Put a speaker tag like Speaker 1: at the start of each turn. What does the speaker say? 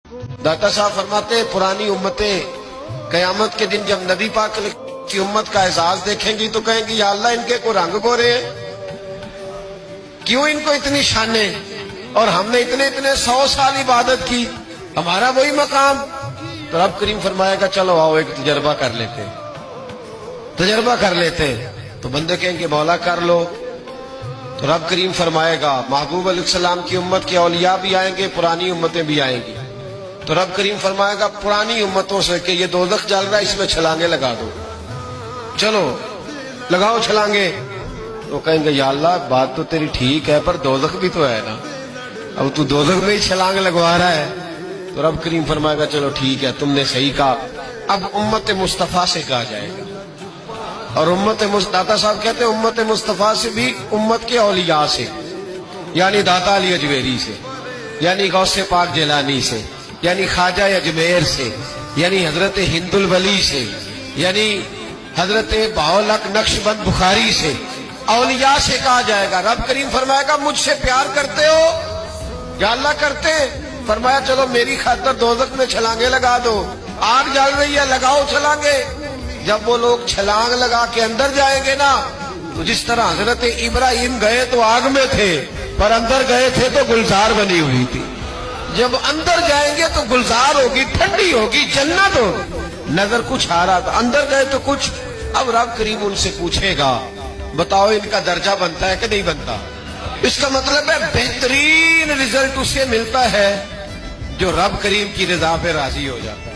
Speaker 1: दाता साहब फरमाते हैं पुरानी उम्मतें कयामत के दिन जब नबी पाक की उम्मत का एहसास देखेंगी तो कहेंगी या अल्लाह इनके को रंग गोरे हैं, क्यों इनको इतनी शाने और हमने इतने इतने 100 साल इबादत की, हमारा वही मकाम। तो रब करीम फरमाएगा चलो आओ एक तजर्बा कर लेते हैं, तजर्बा कर लेते हैं। तो बंदे कहेंगे मौला कर लो। तो रब करीम फरमाएगा महबूब अलैहिस्सलाम की उम्मत के औलिया भी आएंगे, पुरानी उम्मतें भी आएंगी। तो रब करीम फरमाएगा पुरानी उम्मतों से कि ये दोज़ख जल रहा है, इसमें छलांगे लगा दो, चलो लगाओ छलांगे। तो कहेंगे या अल्लाह बात तो तेरी ठीक है पर दोज़ख भी तो है ना, अब तू दोज़ख में ही छलांग लगवा रहा है। तो रब करीम फरमाएगा चलो ठीक है तुमने सही कहा, अब उम्मत मुस्तफा से कहा जाएगा। और दाता साहब कहते हैं उम्मत मुस्तफा से भी उम्मत के औलिया से, यानी दाता अली अजमेरी से, यानी गौसे पाक जिलानी से, यानी ख्वाजा अजमेर से, यानी हजरत हिंदुल वली से, यानी हजरत बाउलक नक्शबंद बुखारी से, औलिया से कहा जाएगा। रब करीम फरमाएगा मुझसे प्यार करते हो या अल्लाह करते? फरमाया चलो मेरी खातिर दोज़ख में छलांगे लगा दो, आग जल रही है लगाओ छलांगे। जब वो लोग छलांग लगा के अंदर जाएंगे ना, तो जिस तरह हजरत इब्राहिम गए तो आग में थे पर अंदर गए थे तो गुलजार बनी हुई थी। जब अंदर जाएंगे तो गुलजार होगी, ठंडी होगी, जन्नत होगी। नजर कुछ आ रहा था, अंदर गए तो कुछ। अब रब करीम उनसे पूछेगा बताओ इनका दर्जा बनता है कि नहीं बनता? इसका मतलब है बेहतरीन रिजल्ट उसे मिलता है जो रब करीम की रजा पे राजी हो जाता है।